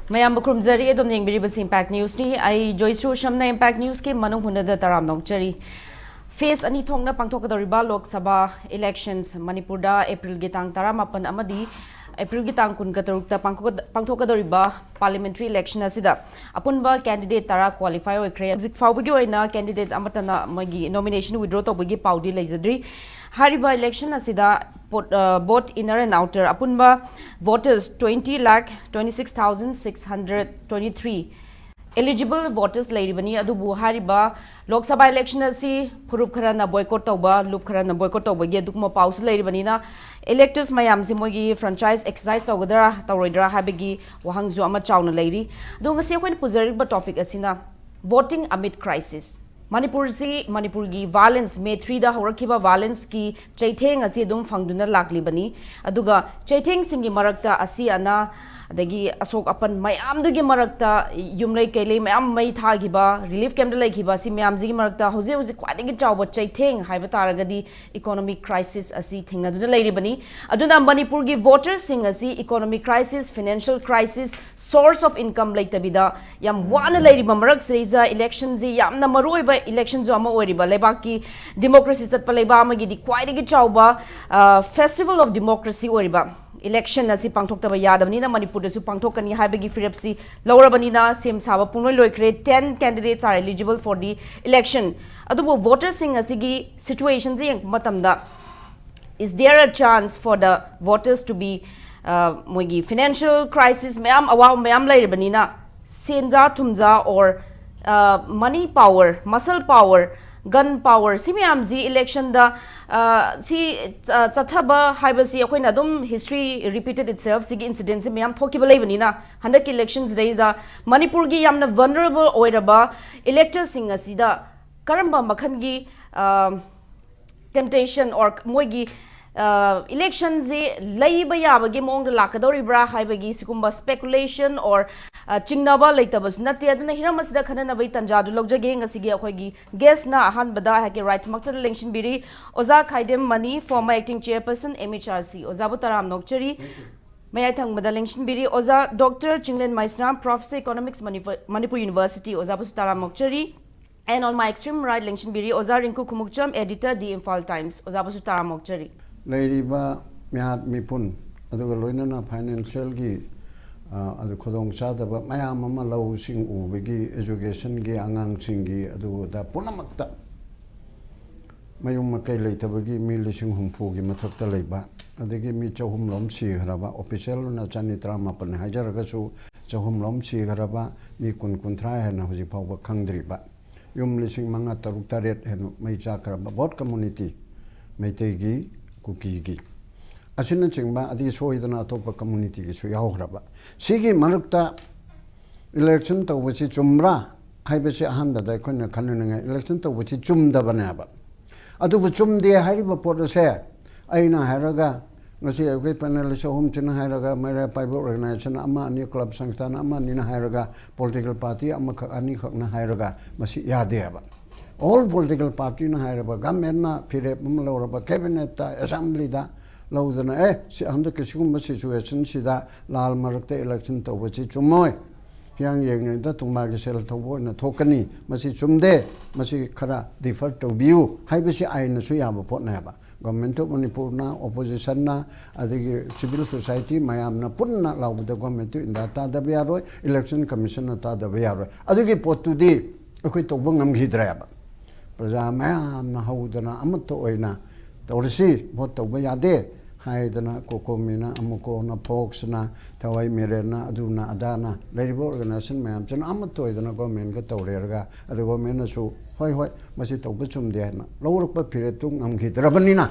Mayam Bukrumzari Edom Ningbiribas Impact News ni I Joyce Shamna Impact News ke Manung Hunada Taram Nongchari. Face ani thongna pangthokadoriba Lok Sabha elections Manipurda April gitang taramapan amadi April gitang kun katarukta pangthokadoriba parliamentary election asida apunba candidate tara qualify oikre zik fawbagi oina candidate amatana magi nomination withdraw tobagi paudi leizadri hariba election asida both inner and outer apunba voters 20,26,623 eligible voters lairibani adubu hariba Lok Sabha election asi phurup kharana boycott tawba loop kharana boycott tawba ge dukma pause lairibani na electors mayam si mogi franchise exercise tawgadara tawroidra habegi wahangju ama chawna lairi dunga se khoin puzariba topic asina voting amid crisis Manipur gi violence May 3 da horakiba violence ki chaitheng asi dum fangduna laklibani aduga chaitheng singi marakta asi ana adagi asok apan mayam dugi marakta yumlai kele mayam mai thagiba relief camp da laikiba si mayam ji marakta hoje khwadigi chawba chaitheng haiba taragadi economic crisis asi thingna duna lairibani aduna Manipur gi voters sing asi economic crisis financial crisis source of income laitabida yam wana lairiba marak seiza election ji yamna maroiba election jo ama oiriba lebaki democracy chatpa leiba amagi di khwadigi chawba festival of democracy oiriba election asi pangthokta yadabani na Manipur da su pangthokani haibagi firepsi lawrabani na sem saba pungloi loikre 10 candidates are eligible for the election adubu voters sing asigi situation ji matamda is there a chance for the voters to be moigi financial crisis mayam awa mayam lairabani na senja thumja or money power muscle power gun power simiamzi election da si chathaba haibasi akoina dum history repeated itself sigi incidents miyam thokiba leibani na handak elections reida Manipur gi yamna vulnerable oiraba electors sing asida karamba makhan gi temptation or moigi election ji leiba yabagi mong lakadoribra haibagi sikumba speculation or chingnaba leitabas nate aduna hiramasida khanana bai tanjadu logjage ngasigi akhoigi guest na ahan bada hake right makta election biri oza khaidem mani former acting chairperson MHRC oza butaram nokchari may I thank bada election biri oza Dr. Chinglen Maisna Professor Economics Manipur University oza butaram nokchari and on my extreme right election biri oza Rinku Kumukcham editor The Imphal Times oza butaram nokchari Lairiba Myat Mipun aduga loinana financial gi adu khodong chadaba mayam ama lau sing ubegi education gi angang singi adu da punamakta mayum makai leitabagi mi lising humpu gi mathakta leiba adagi mi chahum lom si haraba official na chani trama pan hajar ga chu chahum lom si haraba mi kun thrai hena hoji phawba khangdriba yum lising manga taruk taret hen mai cha karaba bot community meitei gi kuki gi asina chingba adi soidana atopa community gi su yahraba sigi marukta election tawchi chumra haibasi ahanda da khonna khanna election tawchi chumda banaba adu bu chumde haiba podase aina haraga ngasi ai panel so hum china haraga mera private organization ama ani club sangsthana ama ni na haraga political party ama ani khakna haraga masi yade aba all political party na haraga government na phire mumloraba cabinet ta assembly da laudana si handa kisigum situation sida lal marakta election tawchi chumoy yang yeng da tungma ge sel tawbo na thokani masi chumde masi khara defer to view haibasi aina su yaba potna ba government of Manipur na opposition na adigi civil society mayam na punna lawda government inda ta da biaroi election commission na ta da biaroi adigi potu di akoi tawbo ngam gidra ba praja mayam na haudana amato oina tawrisi bot tawba yade haidana kokomina amuko na fox na tawai mirena aduna adana leribo organization mayam chen amato idana government ka tawrerga adu government na su hoi hoi masi tawba chumde na lawrukpa phire tung am gidrabanina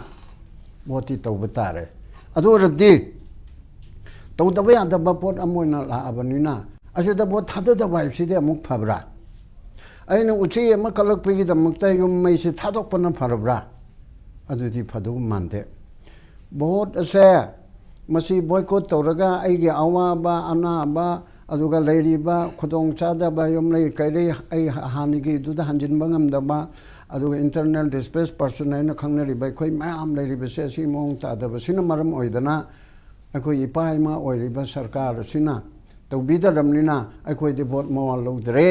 boti tawba tare adu rabdi तौदब यादब पोट अमोना लाबनिना असिदा vote थाददब हाइबसिदे अमुक फबरा अैन उची अमा कलकपगिदमक्ता युम मैसे थादोकपना फरब्रा अदुदि फदु मानते बोट असे मसी बॉयकॉट तौरगा अैगे अवाबा अनाबा अदुगा लैरिबा खुदोंग चादबा युम लै कैले अै हानिगी दुदा हंजिनबा ngamdaba अदुगा इंटरनल डिस्प्लेस पर्सन हैन खंगनरिबा खोइ मयाम लैरिबसे असि मोंग तादबा सिना मरम ओइदना अखोइ इपा इमा ओइरिबा सरकार सिना तौबिदरमनिना अखोइदि बोट मवा लौदरे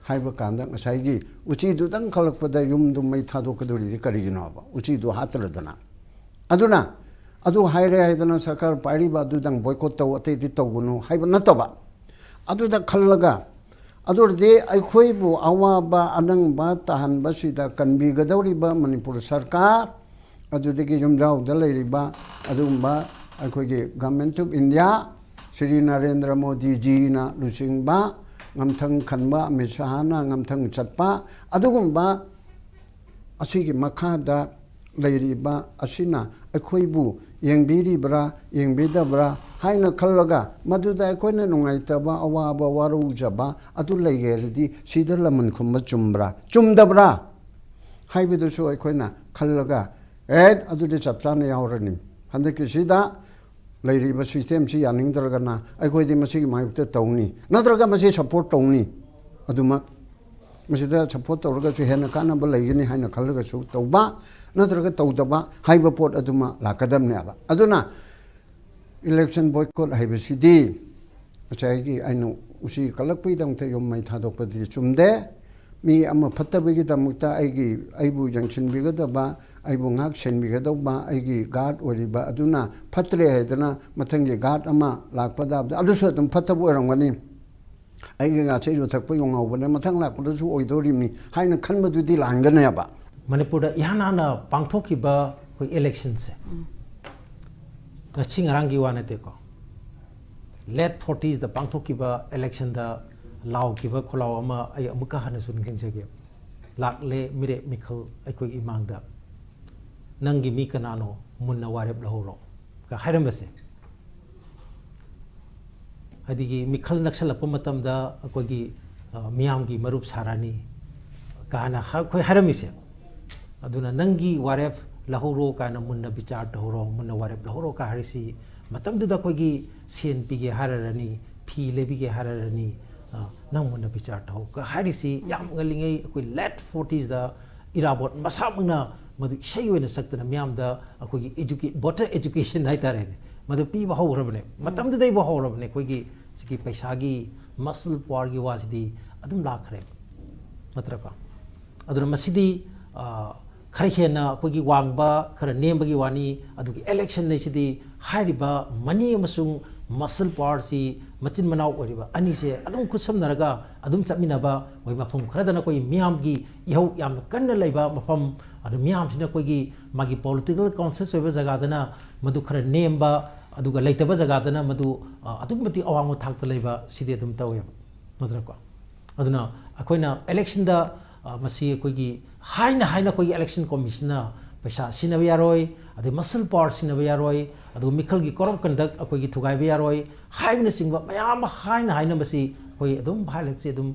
हाइबा कांदा ngसाइगी उची दुदंग खलकपदा युम दुम मै थादोकदोरि करिगिनोबा उची दु हातरदना अदुना अदु हाइरे हाइदना सरकार पाइरिबा दुदंग बॉयकॉट तौ अतैदि तौगुनु हाइबा नतबा अदुदा खल्लगा अदुरदे अखोइबु अवाबा अनंगबा ताहनबसिदा कनबिगदौरिबा मणिपुर सरकार अदुदगी युमजाउदा लैरिबा अदुगुम्बा अखोइगे government of India Shri Narendra Modi ji ना लुचिंगबा ngamthang khanba misahana ngamthang chatpa adugumba asigi makhada leiriba asina akhoibu yengbiribra yengbidabra haina khallaga maduda akoina nungaitaba awaba waru jaba adu leigerdi sida lamun khumba chumbra chumdabra haibidu so akoina khallaga adu de chapchana yawrani handaki sida लैरिबा system से यानिंगदरगना अखोइदि मसिगी मायुक्ता तौनी नद्रगा मसि support तौनी अदुमा मसिदा support तौरगा सु हेन कानबा लैगनी हाइना खलगा सु तौबा नद्रगा तौदबा हाइबा pot अदुमा लाकदमने आबा अदुना election boycott हाइबसिदी अचाइगी आइनु उसी कलकपैदंगते योमै थादोकपदि चुमदे मी अमा फत्तबगी दमक्ता आइगी आइबु जंगसिनबिगदबा आइबु ngak senbigadauba aigi guard oriba aduna phatre haidana mathangi guard ama lakpada adusu tum phatabu orangani aigi nga cheiru thakpa yongawbane mathang lakpadasu oidorimni haina khanbadudi langana ba manipur yana na pangthokiba koi election se ngaching rangi wanate ko late 40s the pangthokiba election da law kiba kholaw ama ai amuka hana sun khingsege lakle mire mikhal aikoi imangda नंगी मी कनानो मुन्ना वारेब लहोरो का Hiram बसे हदिगी मिखल नक्सलप मतमदा अकोगी मियामगी मरुप सारानी काना खोय हायरमिसे अदुना नंगी वारेब लहोरो काना मुन्ना विचार तहोरो मुन्ना वारेब लहोरो का हरिसी मतमदुदा कोगी सेन पिगे हाररनी फी लेबिगे हाररनी नंग मुन्ना विचार तहो का हरिसी याम ngalingei कोई late 40s दा इराबोट मसामना मधु इसाई होने सक्तना म्याम दा अखोगी voter education हाइतारे मधु पी बहौरबने मतम दे बहौरबने कोगी सिकी पैसागी मसल पावर की वासिदी अदुम लाखरे नत्रका अदुन मसिदी खरे हेना कोगी वांगबा खरे नेमबगी वानी अदुगी इलेक्शन नेसिदी हाइरिबा मनी अमसुंग मसल पावर सी मचिन मनाव ओरिबा अनि से अदुम खुसम नरगा अदुम चमिनाबा वइ मफम खरदना कोई मियामगी इहौ याम कन्न लैबा मफम अदु मियाम सिना कोगी मागी पॉलिटिकल कॉन्सेंस ओइबा जगादना मदु खरे नेमबा अदुगा लैतबा जगादना मदु अदुमति अवांग थाक्ता लैबा सिदे दुम तवे नद्रको अदुना अखोइना इलेक्शन दा मसी कोगी हाइना कोगी इलेक्शन कमिशनर पैसा सिनबा यारोय अदु मसल पावर सिनबा यारोय अदु मिखलगी करप कंडक्ट अखोगी थुगाइबा यारोय हाइबने सिंगबा मयाम हाइना मसी कोई अदुम भाइलेट से अदुम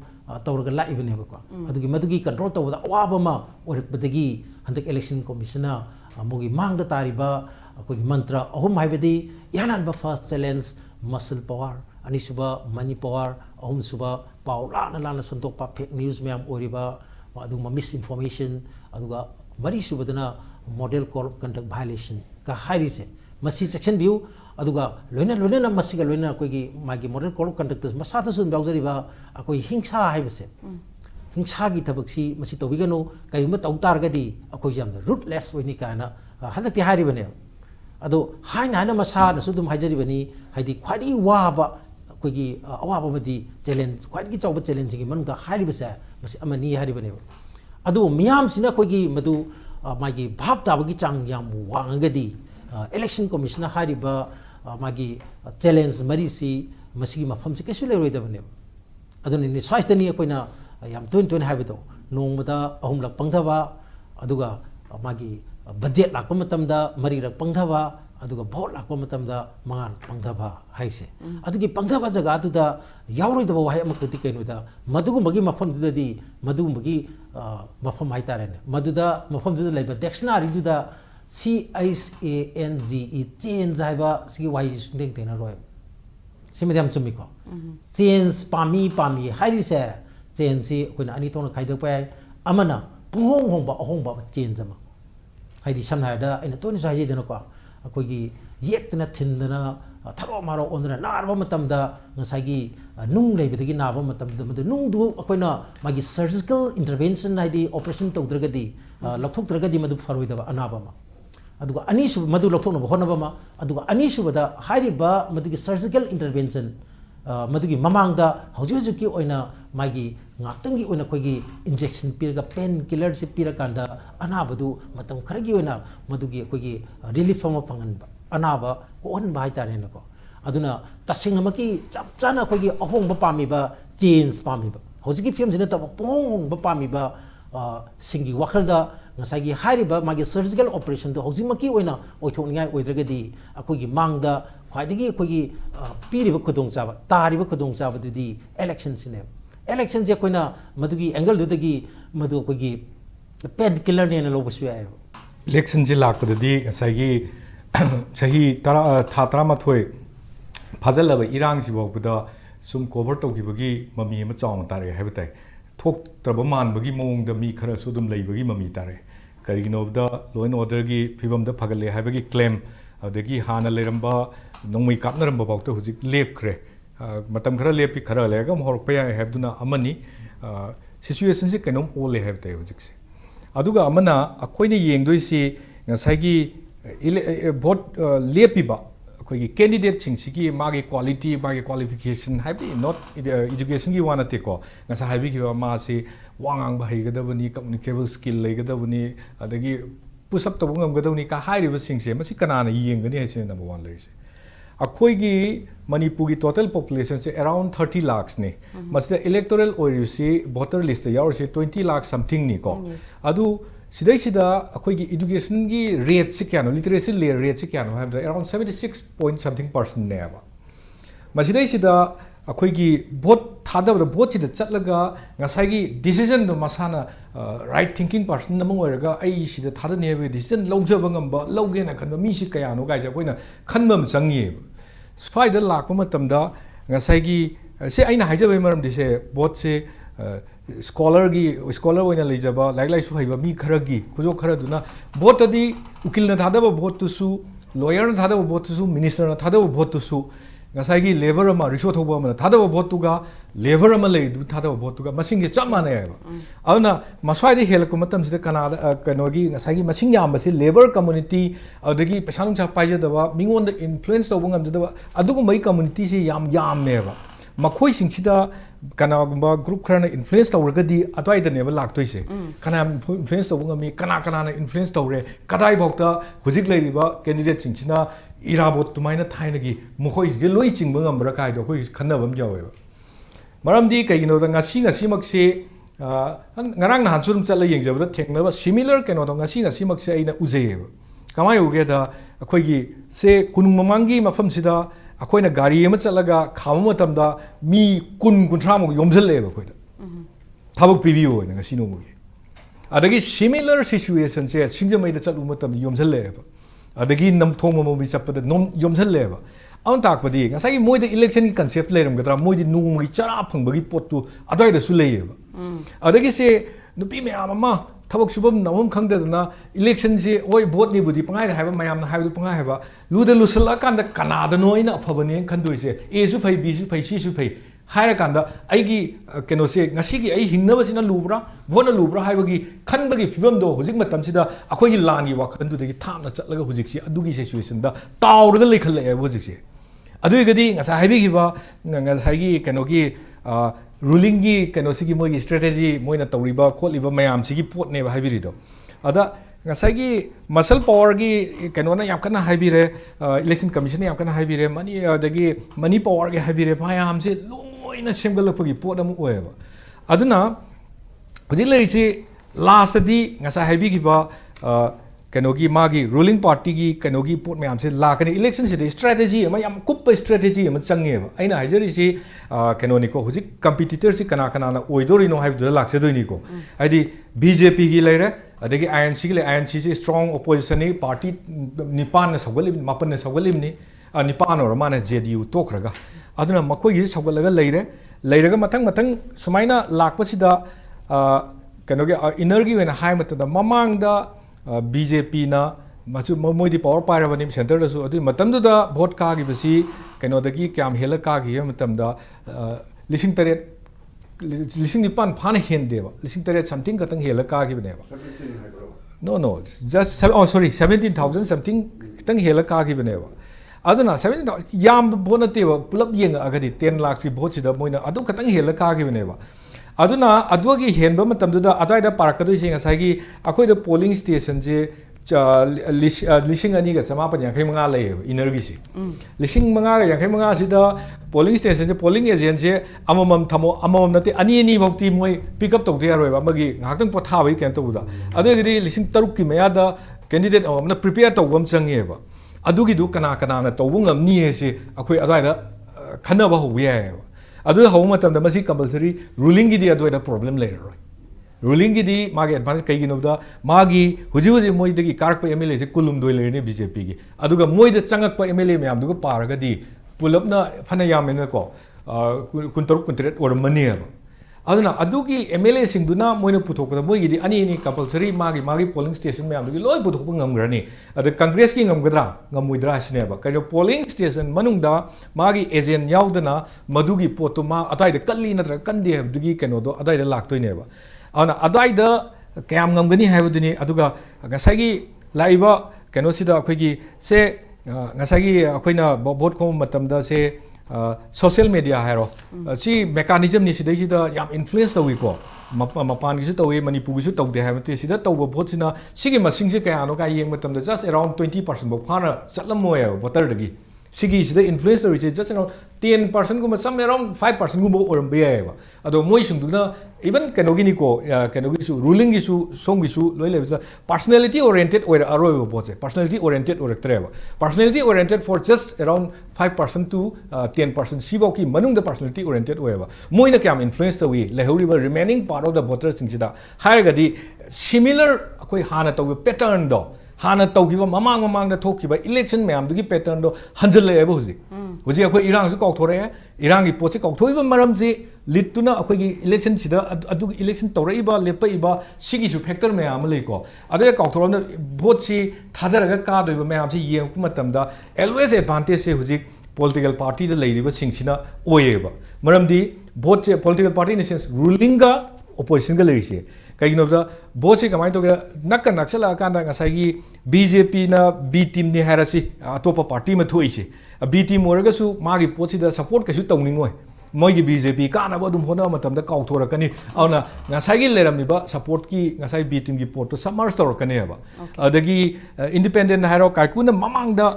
तौरगा लाइबनेबको अदुगी मदुगी कंट्रोल तौबदा अवाबमा ओरकबदगी हंदक इलेक्शन कमिशनर मोगी मांगदा तारिबा अखोगी मंत्र अहुम हाइबदी यानानबा फर्स्ट चैलेंज मसल पावर अनिसुबा मनी पावर अहुम सुबा पावला लाना संतोकपा फेक न्यूज मैम ओरिबा अदुमा मिस इन्फॉर्मेशन अदुगा मरी सुबदना model code of conduct violation का हाइरिसे मसी सेक्शन व्यू अदुगा लोइना मसीगा लोइना कोई मागी मॉडल कोड ऑफ कंडक्ट मसाता सुन बाउजरिबा अकोई हिंसा हाइबसे हिंसा की थबक्सी मसी तोबिगनो करिम तौतारगदी अकोई जाम रूटलेस ओइनी काना हदती हारिबने अदो हाइना मसा नसुदुम हाइजरिबनी हाइदी ख्वादी वाबा कोई अवाबा मदी चैलेंज ख्वादी चौबा चैलेंज की मनगा हारिबसे मसी अमनी हारिबने अदो मियाम सिना कोई मदु मागी भाव ताबगी चांग याम वांगगदी इलेक्शन कमिशनर हारिबा मागी चैलेंज मरीसी मसी मफम से कैसे लेरोइदबने अदुनि स्वास्थ्यनी अकोइना याम टोन हाइबदो नोंगमदा अहुमलक पंगथबा अदुगा मागी budget लाकप मतमदा मरीरक पंगथबा aduga vote lakpa matamda mangan pangdaba haise adugi pangdaba jaga atuda yauroi da wahai amakati kainu da madugu magi mafam da di madugu magi mafam hai tarene maduda mafam da laiba dictionary du da CHANGE change haiba sigi wahai sundeng tena roi simedam sumiko change pami pami hairi se change si koina ani tona khaida pai amana puhong hongba change ama haidi samna da ina toni sai dena ko akogi yekna thindana tharo maro ondra narba matamda ngasagi nung leibidagi naba matamda madu nung du akoina magi surgical intervention haidi operation tawdragadi lakhokdragadi madu faroidaba anaba ma aduga anisu madu lakhokna honaba ma aduga anisu bada hairiba madugi surgical intervention madugi mamangda haujujuki oina magi ngaktangi oina koigi injection piraga pain killer si pirakanda anabadu matam kharagi oina madugi koigi relief ama panganba anaba ko on bai tare nako aduna tasingmaki chapchana koigi ahongba pamiba change pamiba hojiki film jina ta pong ba pamiba singi wakhalda ngasagi hairiba magi surgical operation to hojimaki oina oithokningai oidragadi akoigi mangda khwaidagi akoigi piriba khudong chaba tariba khudong chaba dudi election sine election je koina madugi angle dudagi madu koigi pain killer ne na lobusu ya election je lakpadadi ngasagi sahi tara mathoi phajal ba irang si bokda sum cover tokibagi mami ma chawng tare habitai thok traba man bagi mong da mi khara sudum lei bagi mami tare karigino da law and order gi phibam da phagale habagi claim adagi hana leramba nongmai kapnaramba bawta hujik lep khre matam khara lepi khara lega mohor pa habduna amani situation se kenom ole habtai hujik se aduga amana akoine yengdoi si ngasagi vote lepi ba akoigi candidate singsi magi quality magi qualification habi not education gi wana te ko ngasa habi ki ma si wangang ba haigadabani communicable skill legadabani adagi push up to ngamgadabani ka hairiba singse masi kanana yengani haise number 1 leise akoigi Manipuri total population se around 30 lakhs ne masda electoral oirisi voter list yaur se 20 lakh something ni ko adu sidai sida akoigi education gi rate se kyano literacy rate se kyano have around 76 point something percent ne aba masidai sida akoigi vote thada vote sida chatlaga ngasai gi decision do masana right thinking person namang oiraga ai sida thada ne be decision lojaba ngamba loge na khanba mi si kayano ga ja koina khanbam changi sfaida lakpa matamda ngasai gi se aina haijabe maram dise vote se scholar oina leijaba like su haiba mi kharagi kujo kharaduna vote adi ukil na thadaba vote tu su lawyer na thadaba vote tu su minister na thadaba vote tu su ngasai labor ama risho thoba ama thadaba vote tu ga labor ama le du thadaba vote tu ga masing ge chama na yaba auna maswai de hel ku matam sida kana kanogi ngasai gi masing yam basi labor community adagi pesanung cha paija daba mingon da influence toba ngam daba adugu mai community se yam ne ba makhoi singchida kana gumba group kharana influence tawragadi atwai da neba laktoise kana influence tawunga mi kana na influence tawre kadai bokta hujik leiriba candidate singchina irabot tumaina thaina gi mokhoi ge loi chingba ngambra kai do khoi khanabam jawe maramdi kaino da ngasi makse ngarang na hansurum chala yengjabda theknaba similar keno do ngasi makse aina ujeyeba kamai uge da akhoi gi se kunung mamangi mafam sida akoina gari ama chalaga khama matamda mi kunthra mo yomjalleba koida thabak pibiyo na ngasino mo gi adagi similar situation se singjamai da chalu matam yomjalleba adagi namthong mo bi chapada nom yomjalleba aun takpadi ngasai moi da election ki concept leram gadra moi di nung gi chara phangbagi pottu adai da su leyeba adagi se nupi me ama thabak subam namam khangdadana election se oi vote ni budi pangai haiba mayam na haibu pangai haiba luda lusala kanda kanada no ina phabane khandoi se a su phai b su phai c su phai haira kanda aigi keno se ngasi gi ai hingnaba sina lubra vote lubra haibagi khanbagi phibam do hojik matam sida akoi gi lan gi wakhan du dagi thamna chatlaga hojik si adugi situation da tawraga lekhal e hojik se adui gadi ngasa haibi gi ba ngasa gi keno gi ruling gi keno sigi moi strategy moina tawriba kholiba mayam sigi pot ne haibirido ada ngasagi muscle power gi keno na yam kana haibire election commission yam kana haibire mani dagi money power gi haibire mayam se loina semgalapagi pot am oeba aduna hujilari si last di ngasa haibi gi ba कनोगी मागी ruling party की कनोगी pot ma'am से लाकने election से strategy अमा याम कुप strategy अमा चंगेबा अइना हाइजरिसि कनोनिको हुजिक competitor से कना कना ना ओइदोरिनो हाइबदुला लाक्सेदोइनिको आइदि बीजेपी की लेरे अदगी आईएनसी की ले आईएनसी से स्ट्रांग ओपोजिशन पार्टी निपान ने सगलिम मापन ने सगलिमनी निपान और माने जेडीयू तोखरगा अदुना मखोगी सगलगा लेरे लेरगा मथंग मथंग सुमाइना लाकपसिदा कनोगे इनर्गी वेना हाई मतदा ममांगदा बीजेपी ना मचु मोइदी पावर पाइरबनी सेंटर दसु अदु मतमदुदा भोट कागिबसी कनोदगी क्याम हेला कागी मतमदा लिसिंग तरेट लिसिंग निपान फान हेंदेबा लिसिंग तरेट समथिंग कतंग हेला कागिबनेबा नो जस्ट सॉरी 17000 समथिंग कतंग हेला कागिबनेबा अदुना 17 याम भोट नतेबा पुलप येंग अगदी 10 लाख की भोट सिदा मोइना अदु कतंग हेला कागिबनेबा अदुना अदुगी हेनबा मतमदुदा अदाइदा पारकदोइसे ngसाइगी अखोइदा पोलिंग स्टेशन जे लिसिंग अनिगा समापन यांखै मंगा लेब इनर्गी से लिसिंग मंगा यांखै मंगा सिदा पोलिंग स्टेशन जे पोलिंग एजेंट जे अममम थमो अममम नते अनि अनि भक्ति मोय पिकअप तौदे यारोयबा मगी ngakhtang pothabai ken tawda adugidi लिसिंग तरुक की मयादा कैंडिडेट अममना प्रिपेयर तौबम चंगेबा अदुगी दु कना कना ना तौबु ngamni से अखोइ अदाइदा खनबा होयायबा अदु हौ मतमदा मसी कंपल्सरी रूलिंग की अदुदा प्रॉब्लम लेररोय रूलिंग की मागे एडवांटेज कईगिनोदा मागी हुजी हुजी मोइदगी कारक एमएलए से कुलुम दोय लेरने बीजेपी की अदुगा मोइदा चंगक एमएलए मैम दुगा पारगदी पुलपना फना यामेन को कुंतरुक कुंतरेट और मनियब अदुना अदुगी एमएलए सिंगदुना मोइना पुथोकदा मोइगिदी अनि अनि कंपल्सरी मागी मागी पोलिंग स्टेशन मैम दुगी लोय पुथोकप ngamgrani अद कांग्रेस की ngamगद्रा ngammuidra सिनेबा कजो पोलिंग स्टेशन मनुंगदा मागी एजेंट याउदना मदुगी पोतो मा अदाइदा कल्ली नत्र कंदे हबदुगी कनोदो अदाइदा लाक्तोइनेबा अना अदाइदा क्याम ngamगनी हाइबदुनी अदुगा ngसाइगी लाइबा कनोसिदा अखोइगी से ngसाइगी अखोइना भोट खोम मतमदा से सोशल मीडिया है सी मेकानिजम निसिदा याम इन्फ्लुएंस तौको मपान की तौे मणिपुर की तौदे है तौब भोटना सिगी मसिंग से कयानो का येंग मतमदा जस्ट अराउंड 20% बो फाना चलमोय वोटरदगी सिगी सिदा इन्फ्लुएंस तौरिसे जस्ट अराउंड 10% गुम सम अराउंड 5% गुम ओरम बेयबा अदो मोय सिंगदुना इवन कनोगिनिको कनोगिसु रूलिंग गिसु सोंगिसु लोय लेबजा पर्सनालिटी ओरिएंटेड ओर अरोय बोचे पर्सनालिटी ओरिएंटेड ओरक्तरेबा personality oriented for just around 5% to 10% सिबो की मनुंग द पर्सनालिटी ओरिएंटेड ओयबा मोइना क्याम इन्फ्लुएंस तवी लेहौरिबा remaining part of the voter सिंगसिदा हायरगदी सिमिलर अखोय हाना तव पैटर्न दो हाना तौखिबा ममांग ममांग द थोखिबा इलेक्शन मैम दुगी पैटर्न दो हंजलेबा हुजी अखोय इरांग सु कौथोरे इरांग की पोसे कौथोइबा मरम से लिटुना अखोय इलेक्शन सिदा अदुगी इलेक्शन तौरइबा लेपइबा सिगी सु फैक्टर मैम लेको अदे कौथोरम भोट से थादरगा कादोइबा मैम से येंग मतमदा ऑलवेज एडवांटेज से हुजी पॉलिटिकल पार्टी द लेरिबा सिंगसिना ओयेबा मरमदी भोट से political party in sense ruling का ओपोजिशन का लेरिसे कईगनोदा भोट से कमाई तो नक्का नक्सला कांदा ngसाइगी बीजेपी ना बी टीम ने हारसी अतोपा पार्टी में थोइसे बी टीम ओरगसु मागी पोचिदा सपोर्ट कछु तौनिंगोय मोइगी बीजेपी कानाबो दुम होना मतमदा काउथोरकनी औना ngसाइगी लेरमनिबा सपोर्ट की ngसाइ बी टीम की पोर्ट तो समर्स तौरकनेबा अदगी इंडिपेंडेंट हारो काइकुना ममांगदा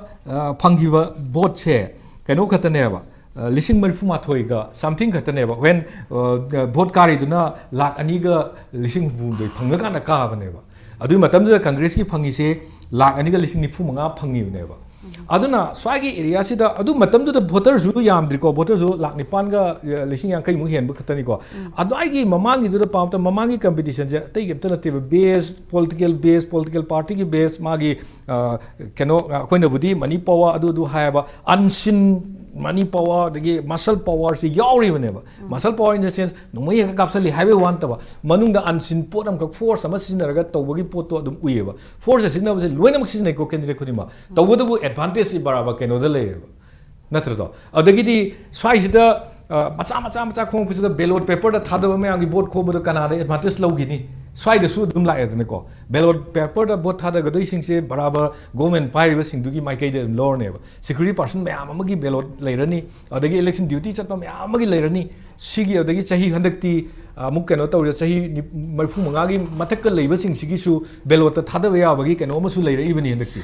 फंगिबा भोट से कनो खतनेबा लिसिंग मरफु माथोइगा समथिंग खतनेबा व्हेन भोट कारिदुना लाख अनिगा लिसिंग हुदोइ फंगकाना काबनेबा अदु मतमदा कांग्रेस की फंगिसे लाख अनिगा लिसिंग निफु मंगा फंगिबनेबा अदुना स्वागी एरिया सिदा अदु मतमदुदा भोटर जु यामद्रिको भोटर जु लाख निपानगा लिसिंग यांकै मु हेनबु खतनिको अदाइगी ममांगी दुदा पामता ममांगी कंपटीशन जे तैगे तनते बेस पॉलिटिकल पार्टी की बेस मागी केनो कोइना बुदी मनी पावर अदु हायबा अनसिन मनी पावर दगी मसल पावर से यावरिबनेबा muscle power in the sense नोमय कापसली हाइवे वन तबा मनुंग द अनसिन पोट अमक फोर्स अमा सिनरगा तौबगी पोटो अदुम उयेबा फोर्स सिनबसे लोइनमक सिनै को कैंडिडेट खुदिमा तौबदबु एडवांटेज बराबर केनोदा लेबा नत्रदो अदगिदी स्वाइसिदा मचा मचा मचा खोंगपुसिदा बैलेट पेपर दा थादबा मयांगी वोट खोबदो कनादे एडवांटेज लौगिनी स्वाइदसु दुम लाएदनेको बैलेट पेपर दा वोट थादगदोइसिंगसे बराबर गवर्नमेंट पाइरिबसिंगदुगी माइकैदे लोरनेबा सिक्युरिटी पर्सन मयाम अमगी बैलेट लेरनी अदगी इलेक्शन ड्यूटी चतपा मयाम अमगी लेरनी सिगी अदगी चाही हंदक्ति अमुक केनो तौरे चाही 35 की मथक्क लेबसिंग सिगिसु बैलेट थादबा याबगी केनो अमसु लेरइबनी हंदक्ति